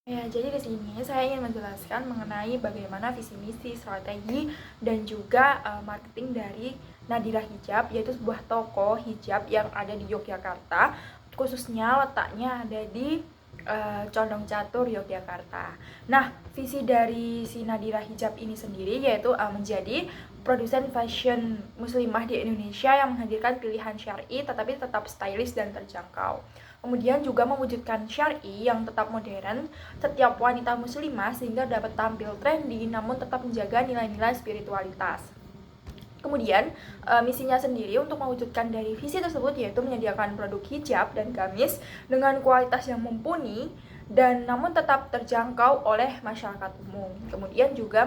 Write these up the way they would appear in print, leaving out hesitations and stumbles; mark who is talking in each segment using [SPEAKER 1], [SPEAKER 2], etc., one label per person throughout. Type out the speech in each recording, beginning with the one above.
[SPEAKER 1] Ya, jadi di sini saya ingin menjelaskan mengenai bagaimana visi misi, strategi, dan juga marketing dari Nadira Hijab, yaitu sebuah toko hijab yang ada di Yogyakarta, khususnya letaknya ada di Condong Catur, Yogyakarta. Nah, visi dari si Nadira Hijab ini sendiri yaitu menjadi produsen fashion muslimah di Indonesia yang menghadirkan pilihan syar'i tetapi tetap stylish dan terjangkau. Kemudian juga mewujudkan syar'i yang tetap modern setiap wanita muslimah sehingga dapat tampil trendy namun tetap menjaga nilai-nilai spiritualitas. Kemudian misinya sendiri untuk mewujudkan dari visi tersebut yaitu menyediakan produk hijab dan gamis dengan kualitas yang mumpuni dan namun tetap terjangkau oleh masyarakat umum. Kemudian juga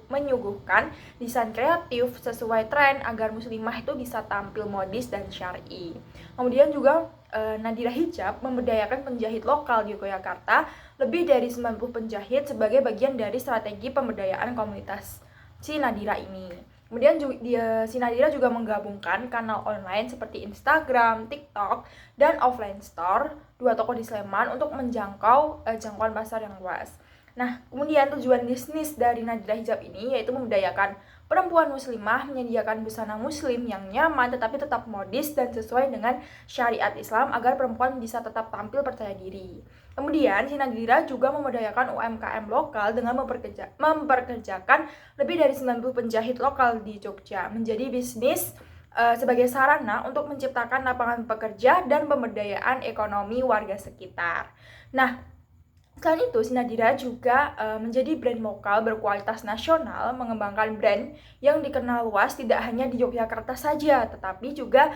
[SPEAKER 1] menyuguhkan desain kreatif sesuai tren agar muslimah itu bisa tampil modis dan syar'i. Kemudian juga Nadira Hijab memberdayakan penjahit lokal di Yogyakarta, lebih dari 90 penjahit sebagai bagian dari strategi pemberdayaan komunitas si Nadira ini. Kemudian si Nadira juga menggabungkan kanal online seperti Instagram, TikTok, dan offline store, 2 toko di Sleman untuk menjangkau jangkauan pasar yang luas. Nah, kemudian tujuan bisnis dari Nadira Hijab ini yaitu memberdayakan perempuan muslimah, menyediakan busana muslim yang nyaman tetapi tetap modis dan sesuai dengan syariat Islam agar perempuan bisa tetap tampil percaya diri. Kemudian, si Nadira juga memberdayakan UMKM lokal dengan memperkerjakan lebih dari 90 penjahit lokal di Jogja, menjadi bisnis sebagai sarana untuk menciptakan lapangan pekerja dan pemberdayaan ekonomi warga sekitar. Nah, selain itu, si Nadira juga menjadi brand lokal berkualitas nasional, mengembangkan brand yang dikenal luas tidak hanya di Yogyakarta saja, tetapi juga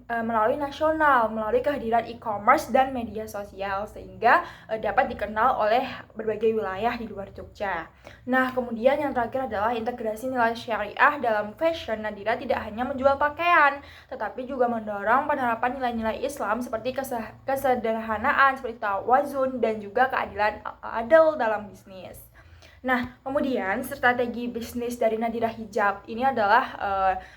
[SPEAKER 1] melalui nasional, melalui kehadiran e-commerce dan media sosial, sehingga dapat dikenal oleh berbagai wilayah di luar Jogja. Nah, kemudian yang terakhir adalah integrasi nilai syariah dalam fashion. Nadira tidak hanya menjual pakaian, tetapi juga mendorong penerapan nilai-nilai Islam seperti kesederhanaan, seperti tawazun, dan juga keadilan adil dalam bisnis. Nah, kemudian strategi bisnis dari Nadira Hijab ini adalah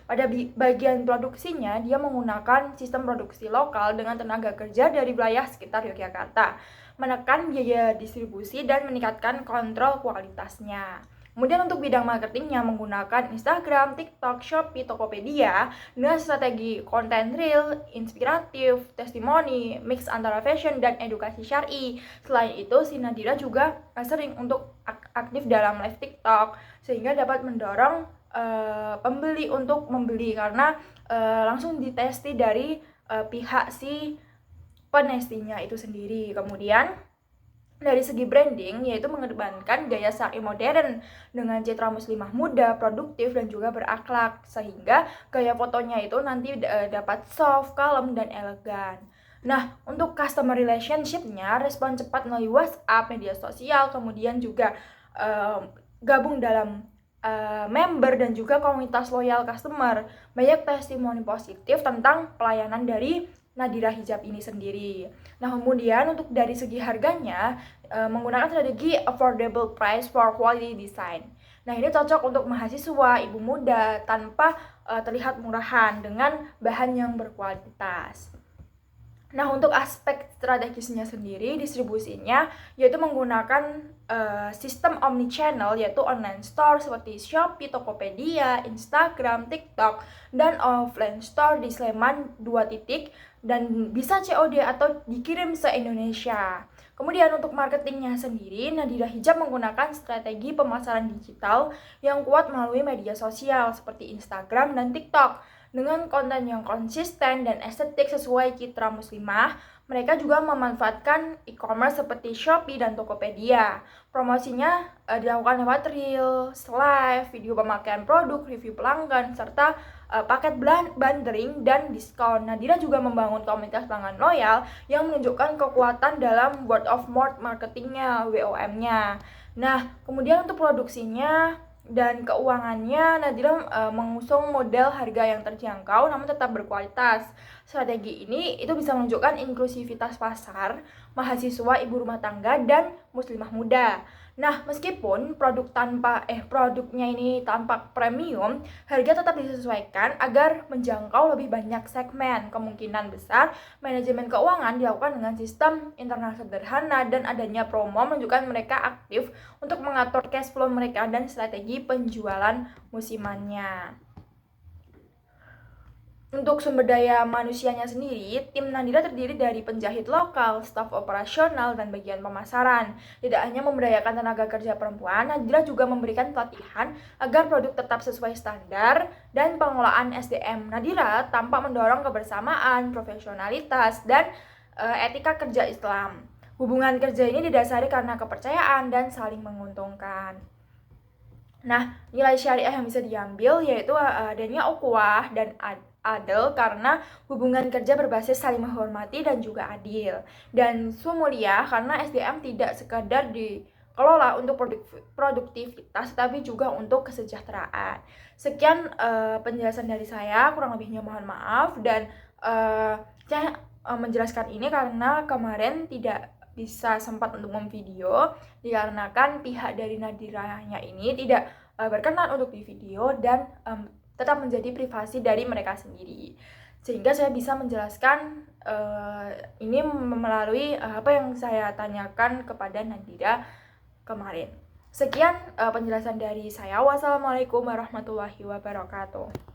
[SPEAKER 1] pada bagian produksinya dia menggunakan sistem produksi lokal dengan tenaga kerja dari wilayah sekitar Yogyakarta, menekan biaya distribusi dan meningkatkan kontrol kualitasnya. Kemudian untuk bidang marketingnya menggunakan Instagram, TikTok, Shopee, Tokopedia dengan strategi konten real, inspiratif, testimoni, mix antara fashion dan edukasi syar'i. Selain itu, si Nadira juga sering untuk aktif dalam live TikTok sehingga dapat mendorong pembeli untuk membeli karena langsung ditesti dari pihak si penestinya itu sendiri. Kemudian dari segi branding, yaitu mengedepankan gaya syar'i modern dengan citra muslimah muda, produktif, dan juga berakhlak, sehingga gaya fotonya itu nanti dapat soft, kalem, dan elegan. Nah, untuk customer relationship-nya, respon cepat melalui WhatsApp, media sosial, kemudian juga gabung dalam member dan juga komunitas loyal customer. Banyak testimoni positif tentang pelayanan dari Nadira Hijab ini sendiri. Nah, kemudian untuk dari segi harganya menggunakan strategi affordable price for quality design. Nah, ini cocok untuk mahasiswa, ibu muda tanpa terlihat murahan dengan bahan yang berkualitas. Nah, untuk aspek strategisnya sendiri, distribusinya yaitu menggunakan sistem omnichannel, yaitu online store seperti Shopee, Tokopedia, Instagram, TikTok, dan offline store di Sleman 2 titik dan bisa COD atau dikirim se-Indonesia. Kemudian untuk marketingnya sendiri, Nadira Hijab menggunakan strategi pemasaran digital yang kuat melalui media sosial seperti Instagram dan TikTok. Dengan konten yang konsisten dan estetik sesuai citra muslimah, mereka juga memanfaatkan e-commerce seperti Shopee dan Tokopedia. Promosinya dilakukan lewat Reels, live, video pemakaian produk, review pelanggan, serta paket bundling dan diskon. Nadira juga membangun komunitas pelanggan loyal yang menunjukkan kekuatan dalam word of mouth marketingnya, WOM-nya. Nah, kemudian untuk produksinya dan keuangannya, Nadira mengusung model harga yang terjangkau namun tetap berkualitas. Strategi ini itu bisa menunjukkan inklusivitas pasar, mahasiswa, ibu rumah tangga, dan muslimah muda. Nah, meskipun produknya ini tampak premium, harga tetap disesuaikan agar menjangkau lebih banyak segmen. Kemungkinan besar manajemen keuangan dilakukan dengan sistem internal sederhana dan adanya promo menunjukkan mereka aktif untuk mengatur cash flow mereka dan strategi penjualan musimannya. Untuk sumber daya manusianya sendiri, tim Nadira terdiri dari penjahit lokal, staf operasional, dan bagian pemasaran. Tidak hanya memberdayakan tenaga kerja perempuan, Nadira juga memberikan pelatihan agar produk tetap sesuai standar dan pengelolaan SDM. Nadira tampak mendorong kebersamaan, profesionalitas, dan etika kerja Islam. Hubungan kerja ini didasari karena kepercayaan dan saling menguntungkan. Nah, nilai syariah yang bisa diambil yaitu adanya ukhuwah dan adil karena hubungan kerja berbasis saling menghormati dan juga adil. Dan mulia karena SDM tidak sekadar dikelola untuk produktivitas tapi juga untuk kesejahteraan. Sekian penjelasan dari saya, kurang lebihnya mohon maaf. Dan saya menjelaskan ini karena kemarin tidak bisa sempat untuk memvideo dikarenakan pihak dari Nadiranya ini tidak berkenan untuk di video dan tetap menjadi privasi dari mereka sendiri, sehingga saya bisa menjelaskan ini melalui apa yang saya tanyakan kepada Nadira kemarin. Sekian penjelasan dari saya. Wassalamualaikum warahmatullahi wabarakatuh.